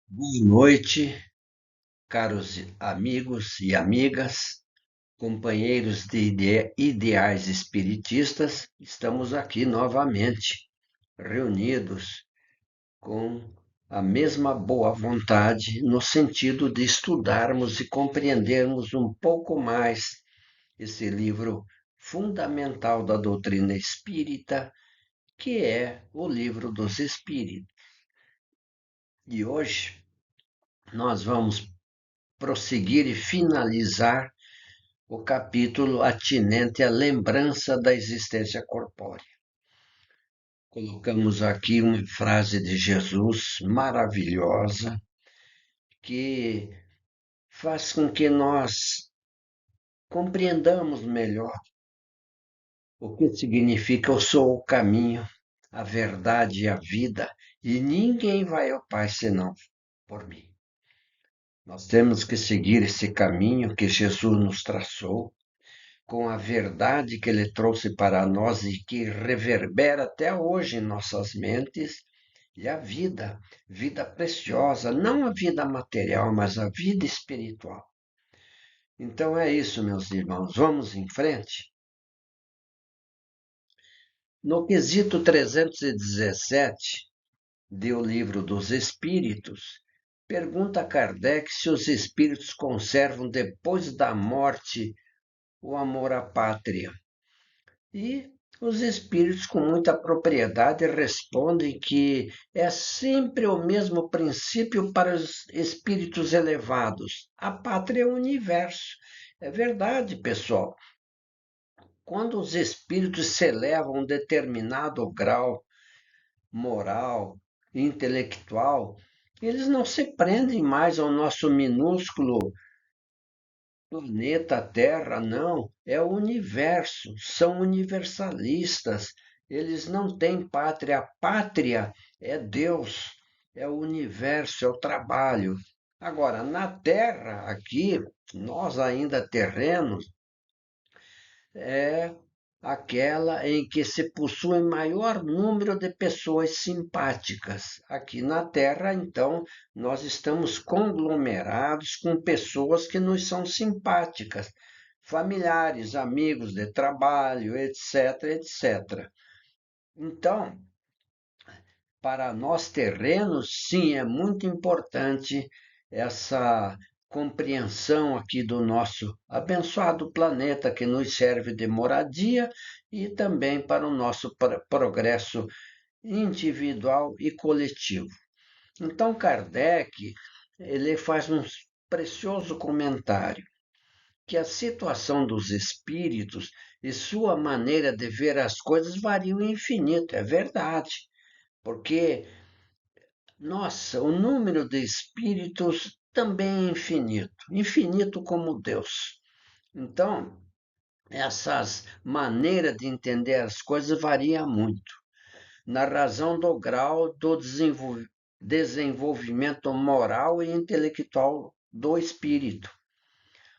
Boa noite, caros amigos e amigas, companheiros de ideais espiritistas. Estamos aqui novamente, reunidos com a mesma boa vontade, no sentido de estudarmos e compreendermos um pouco mais esse livro fundamental da doutrina espírita, que é o Livro dos Espíritos. E hoje nós vamos prosseguir e finalizar o capítulo atinente à lembrança da existência corpórea. Colocamos aqui uma frase de Jesus maravilhosa que faz com que nós compreendamos melhor o que significa eu sou o caminho, a verdade e a vida, e ninguém vai ao Pai senão por mim. Nós temos que seguir esse caminho que Jesus nos traçou, com a verdade que ele trouxe para nós e que reverbera até hoje em nossas mentes, e a vida, vida preciosa, não a vida material, mas a vida espiritual. Então é isso, meus irmãos, vamos em frente. No quesito 317 do Livro dos Espíritos, pergunta Kardec se os espíritos conservam depois da morte o amor à pátria. E os espíritos, com muita propriedade, respondem que é sempre o mesmo princípio para os espíritos elevados. A pátria é o universo. É verdade, pessoal. Quando os espíritos se elevam a um determinado grau moral, intelectual, eles não se prendem mais ao nosso minúsculo planeta Terra, não, é o universo, são universalistas, eles não têm pátria, a pátria é Deus, é o universo, é o trabalho. Agora, na Terra, aqui, nós ainda terrenos, é aquela em que se possui maior número de pessoas simpáticas. Aqui na Terra, então, nós estamos conglomerados com pessoas que nos são simpáticas, familiares, amigos de trabalho, etc, etc. Então, para nós terrenos, sim, é muito importante essa compreensão aqui do nosso abençoado planeta que nos serve de moradia e também para o nosso progresso individual e coletivo. Então Kardec, ele faz um precioso comentário que a situação dos espíritos e sua maneira de ver as coisas variam infinito, é verdade, porque nossa, o número de espíritos também é infinito, infinito como Deus. Então, essas maneiras de entender as coisas variam muito, na razão do grau do desenvolvimento moral e intelectual do espírito.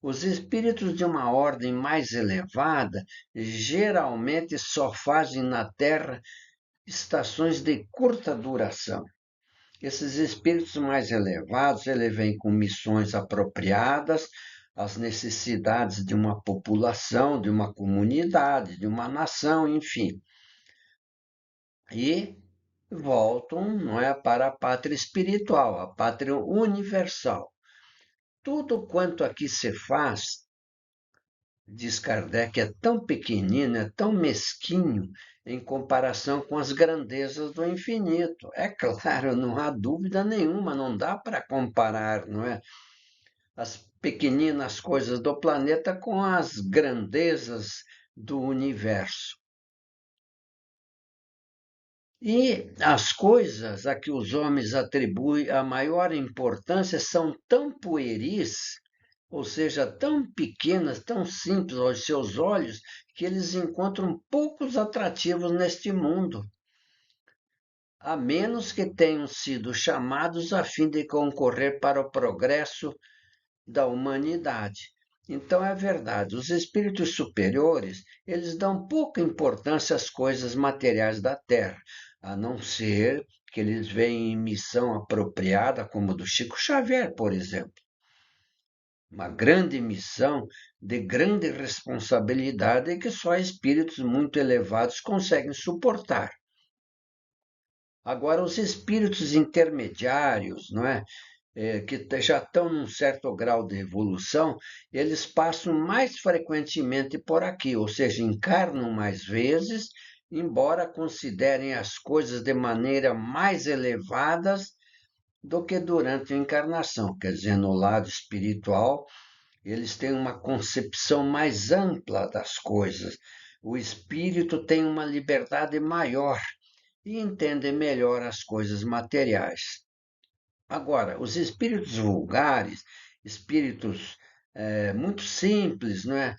Os espíritos de uma ordem mais elevada geralmente só fazem na Terra estações de curta duração. Esses espíritos mais elevados, ele vem com missões apropriadas às necessidades de uma população, de uma comunidade, de uma nação, enfim. E voltam, não é, para a pátria espiritual, a pátria universal. Tudo quanto aqui se faz, diz Kardec, é tão pequenino, é tão mesquinho em comparação com as grandezas do infinito. É claro, não há dúvida nenhuma, não dá para comparar, não é? As pequeninas coisas do planeta com as grandezas do universo. E as coisas a que os homens atribuem a maior importância são tão pueris, ou seja, tão pequenas, tão simples aos seus olhos, que eles encontram poucos atrativos neste mundo, a menos que tenham sido chamados a fim de concorrer para o progresso da humanidade. Então é verdade, os espíritos superiores, eles dão pouca importância às coisas materiais da Terra, a não ser que eles veem em missão apropriada, como do Chico Xavier, por exemplo. Uma grande missão de grande responsabilidade que só espíritos muito elevados conseguem suportar. Agora, os espíritos intermediários, não é? Que já estão num certo grau de evolução, eles passam mais frequentemente por aqui, ou seja, encarnam mais vezes, embora considerem as coisas de maneira mais elevadas do que durante a encarnação. Quer dizer, no lado espiritual, eles têm uma concepção mais ampla das coisas. O espírito tem uma liberdade maior e entende melhor as coisas materiais. Agora, os espíritos vulgares, espíritos muito simples, não é?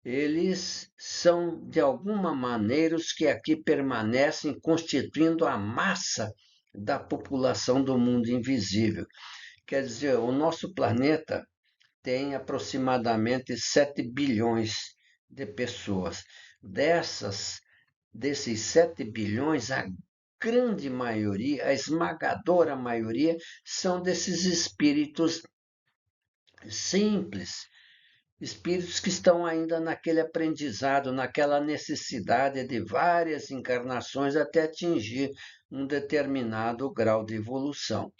Eles são, de alguma maneira, os que aqui permanecem constituindo a massa da população do mundo invisível. Quer dizer, o nosso planeta tem aproximadamente 7 bilhões de pessoas. Desses 7 bilhões, a grande maioria, a esmagadora maioria, são desses espíritos simples, espíritos que estão ainda naquele aprendizado, naquela necessidade de várias encarnações até atingir um determinado grau de evolução.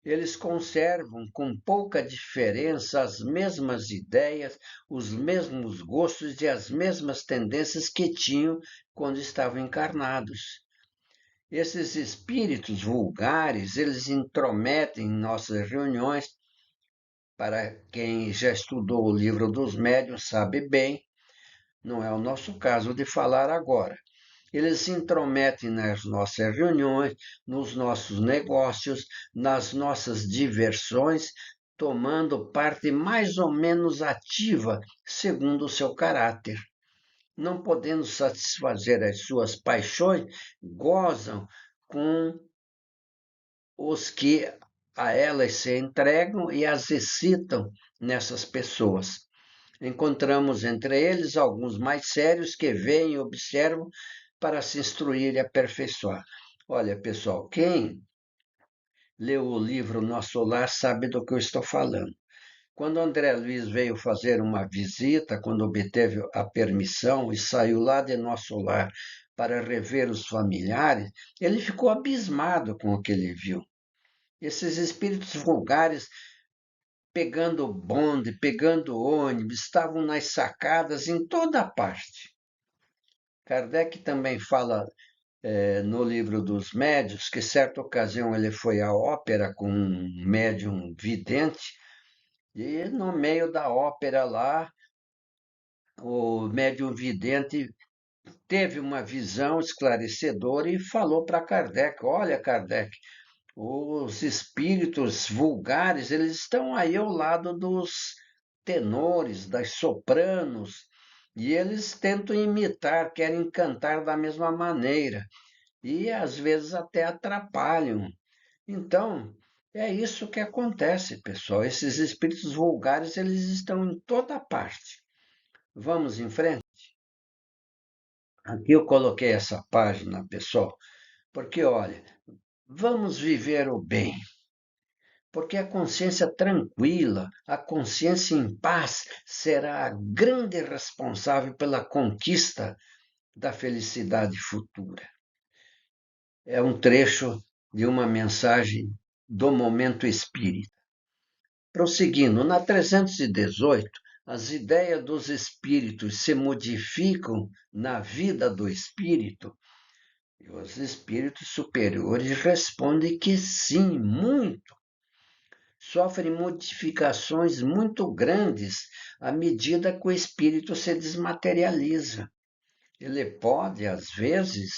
Eles conservam com pouca diferença as mesmas ideias, os mesmos gostos e as mesmas tendências que tinham quando estavam encarnados. Esses espíritos vulgares, eles intrometem em nossas reuniões. Para quem já estudou o livro dos médiuns sabe bem, não é o nosso caso de falar agora. Eles se intrometem nas nossas reuniões, nos nossos negócios, nas nossas diversões, tomando parte mais ou menos ativa, segundo o seu caráter. Não podendo satisfazer as suas paixões, gozam com os que a elas se entregam e as excitam nessas pessoas. Encontramos entre eles alguns mais sérios que veem e observam para se instruir e aperfeiçoar. Olha, pessoal, quem leu o livro Nosso Lar sabe do que eu estou falando. Quando André Luiz veio fazer uma visita, quando obteve a permissão e saiu lá de Nosso Lar para rever os familiares, ele ficou abismado com o que ele viu. Esses espíritos vulgares pegando bonde, pegando ônibus, estavam nas sacadas em toda parte. Kardec também fala no livro dos médiuns que certa ocasião ele foi à ópera com um médium vidente e no meio da ópera lá o médium vidente teve uma visão esclarecedora e falou para Kardec: olha, Kardec, os espíritos vulgares, eles estão aí ao lado dos tenores, das sopranos, e eles tentam imitar, querem cantar da mesma maneira, e às vezes até atrapalham. Então, é isso que acontece, pessoal. Esses espíritos vulgares, eles estão em toda parte. Vamos em frente? Aqui eu coloquei essa página, pessoal, porque olha, vamos viver o bem. Porque a consciência tranquila, a consciência em paz, será a grande responsável pela conquista da felicidade futura. É um trecho de uma mensagem do Momento Espírita. Prosseguindo, na 318, as ideias dos espíritos se modificam na vida do espírito. E os espíritos superiores respondem que sim, muito. Sofre modificações muito grandes à medida que o espírito se desmaterializa. Ele pode, às vezes,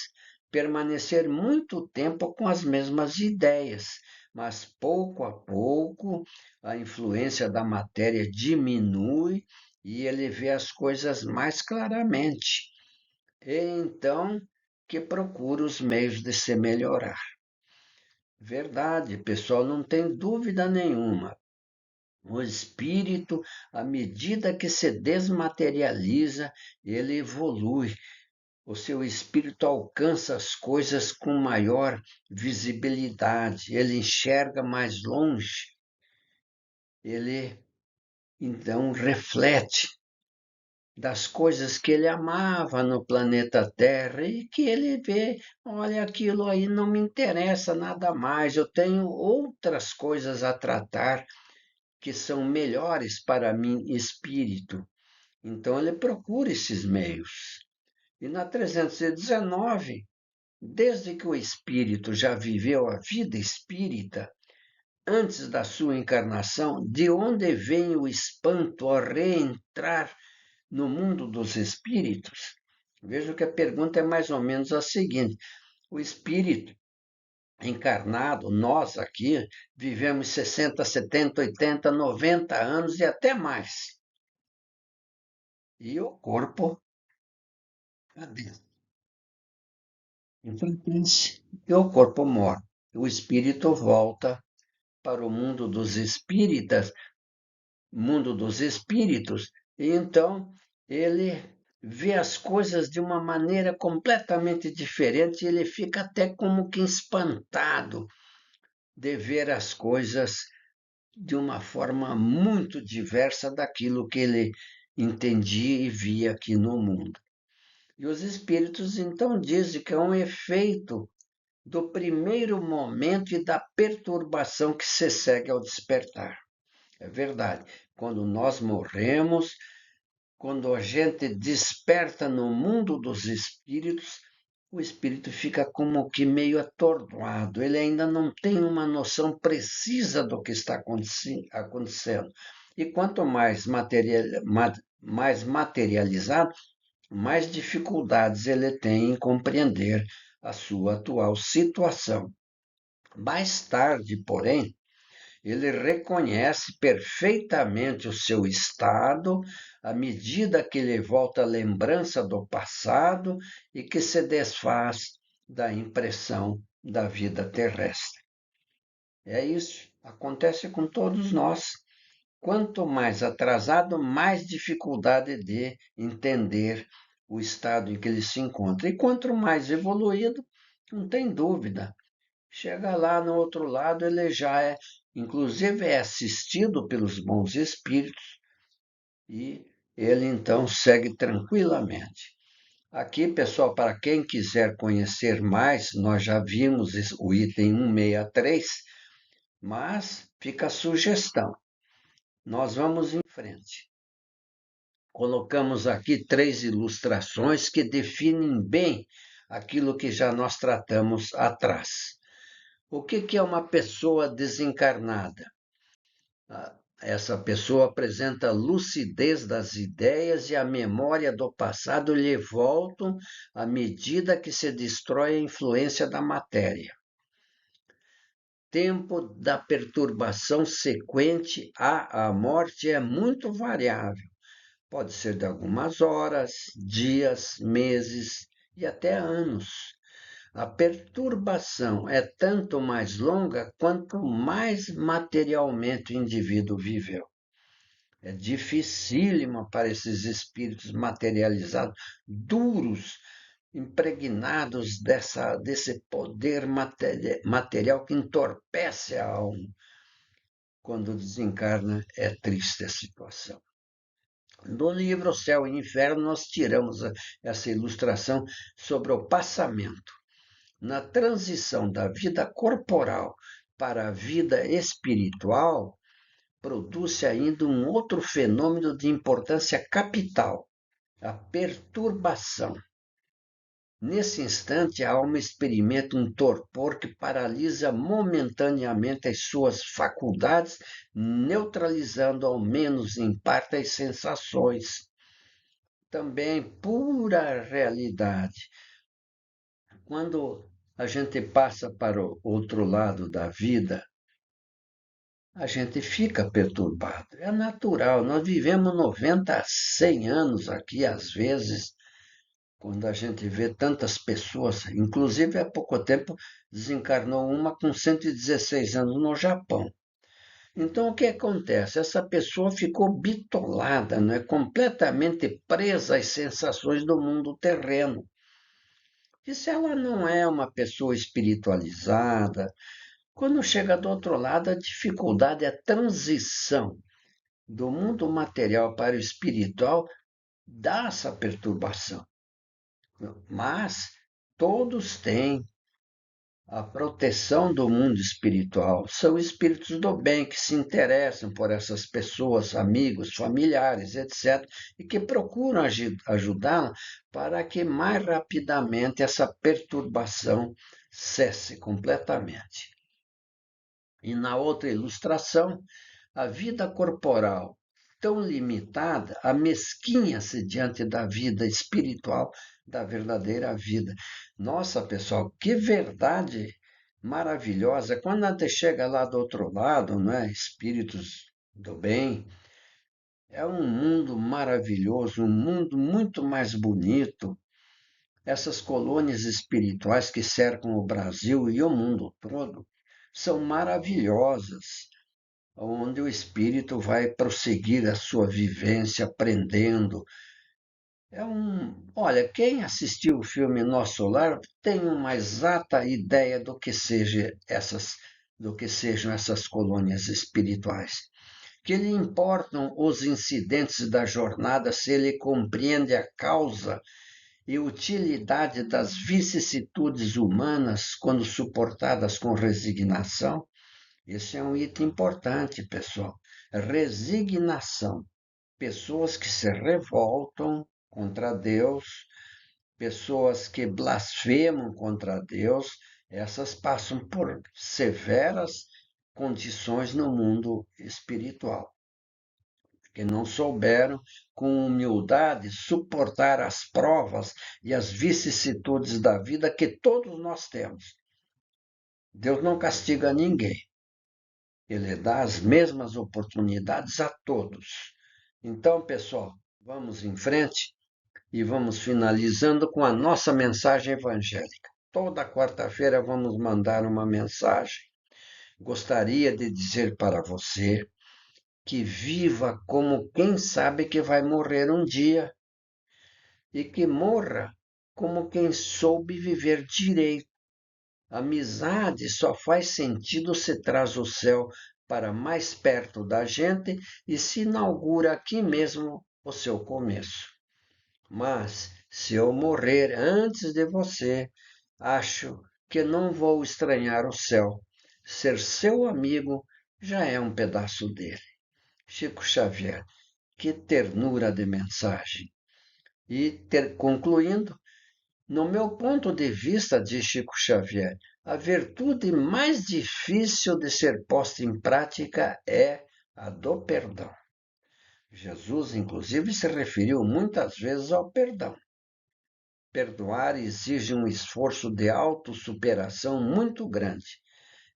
permanecer muito tempo com as mesmas ideias, mas pouco a pouco a influência da matéria diminui e ele vê as coisas mais claramente. E então que procura os meios de se melhorar. Verdade, pessoal, não tem dúvida nenhuma. O espírito, à medida que se desmaterializa, ele evolui. o seu espírito alcança as coisas com maior visibilidade, ele enxerga mais longe, ele então reflete das coisas que ele amava no planeta Terra e que ele vê, olha, aquilo aí não me interessa nada mais, eu tenho outras coisas a tratar que são melhores para mim espírito. Então ele procura esses meios. E na 319, desde que o espírito já viveu a vida espírita, antes da sua encarnação, de onde vem o espanto ao reentrar no mundo dos espíritos? Vejo que a pergunta é mais ou menos a seguinte: o espírito encarnado, nós aqui, vivemos 60, 70, 80, 90 anos e até mais. E o corpo, cadê? Enfraquece. E o corpo morre. O espírito volta para o mundo dos espíritas, mundo dos espíritos, e então ele vê as coisas de uma maneira completamente diferente, e ele fica até como que espantado de ver as coisas de uma forma muito diversa daquilo que ele entendia e via aqui no mundo. E os espíritos então dizem que é um efeito do primeiro momento e da perturbação que se segue ao despertar. É verdade. Quando nós morremos, quando a gente desperta no mundo dos espíritos, o espírito fica como que meio atordoado. Ele ainda não tem uma noção precisa do que está acontecendo. E quanto mais materializado, mais dificuldades ele tem em compreender a sua atual situação. Mais tarde, porém, ele reconhece perfeitamente o seu estado à medida que ele volta à lembrança do passado e que se desfaz da impressão da vida terrestre. É isso, acontece com todos nós. Quanto mais atrasado, mais dificuldade de entender o estado em que ele se encontra. E quanto mais evoluído, não tem dúvida, chega lá no outro lado, ele já é, inclusive, é assistido pelos bons espíritos e ele então segue tranquilamente. Aqui, pessoal, para quem quiser conhecer mais, nós já vimos o item 163, mas fica a sugestão. Nós vamos em frente. Colocamos aqui 3 ilustrações que definem bem aquilo que já nós tratamos atrás. O que é uma pessoa desencarnada? Essa pessoa apresenta lucidez das ideias e a memória do passado lhe voltam à medida que se destrói a influência da matéria. Tempo da perturbação sequente à morte é muito variável. Pode ser de algumas horas, dias, meses e até anos. A perturbação é tanto mais longa quanto mais materialmente o indivíduo viveu. É dificílimo para esses espíritos materializados, duros, impregnados desse poder material que entorpece a alma. Quando desencarna, é triste a situação. No livro Céu e Inferno, nós tiramos essa ilustração sobre o passamento. Na transição da vida corporal para a vida espiritual, produz-se ainda um outro fenômeno de importância capital, a perturbação. Nesse instante, a alma experimenta um torpor que paralisa momentaneamente as suas faculdades, neutralizando ao menos em parte as sensações. Também pura realidade. Quando a gente passa para o outro lado da vida, a gente fica perturbado. É natural, nós vivemos 90 a 100 anos aqui, às vezes, quando a gente vê tantas pessoas, inclusive há pouco tempo desencarnou uma com 116 anos no Japão. Então, o que acontece? Essa pessoa ficou bitolada, não é? Completamente presa às sensações do mundo terreno. E se ela não é uma pessoa espiritualizada, quando chega do outro lado, a dificuldade é a transição do mundo material para o espiritual, dá essa perturbação. Mas todos têm a proteção do mundo espiritual. São espíritos do bem que se interessam por essas pessoas, amigos, familiares, etc., e que procuram ajudá-la para que mais rapidamente essa perturbação cesse completamente. E na outra ilustração, a vida corporal tão limitada amesquinha-se diante da vida espiritual, da verdadeira vida. Nossa, pessoal, que verdade maravilhosa! Quando a gente chega lá do outro lado, não é? Espíritos do bem, é um mundo maravilhoso, um mundo muito mais bonito. Essas colônias espirituais que cercam o Brasil e o mundo todo são maravilhosas, onde o espírito vai prosseguir a sua vivência aprendendo. Olha, quem assistiu o filme Nosso Lar tem uma exata ideia do que sejam essas colônias espirituais. Que lhe importam os incidentes da jornada se ele compreende a causa e utilidade das vicissitudes humanas quando suportadas com resignação? Esse é um item importante, pessoal. Resignação. Pessoas que se revoltam contra Deus, pessoas que blasfemam contra Deus, essas passam por severas condições no mundo espiritual, que não souberam, com humildade, suportar as provas e as vicissitudes da vida que todos nós temos. Deus não castiga ninguém. Ele dá as mesmas oportunidades a todos. Então, pessoal, vamos em frente e vamos finalizando com a nossa mensagem evangélica. Toda quarta-feira vamos mandar uma mensagem. Gostaria de dizer para você que viva como quem sabe que vai morrer um dia e que morra como quem soube viver direito. Amizade só faz sentido se traz o céu para mais perto da gente e se inaugura aqui mesmo o seu começo. Mas, se eu morrer antes de você, acho que não vou estranhar o céu. Ser seu amigo já é um pedaço dele. Chico Xavier, que ternura de mensagem. E, concluindo, no meu ponto de vista, diz Chico Xavier, a virtude mais difícil de ser posta em prática é a do perdão. Jesus, inclusive, se referiu muitas vezes ao perdão. Perdoar exige um esforço de autossuperação muito grande.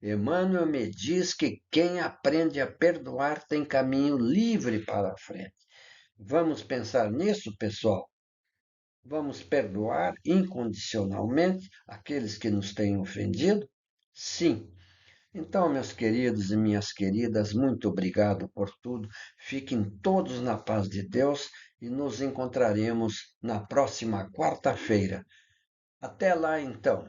Emmanuel me diz que quem aprende a perdoar tem caminho livre para a frente. Vamos pensar nisso, pessoal? Vamos perdoar incondicionalmente aqueles que nos têm ofendido? Sim. Então, meus queridos e minhas queridas, muito obrigado por tudo. Fiquem todos na paz de Deus e nos encontraremos na próxima quarta-feira. Até lá, então.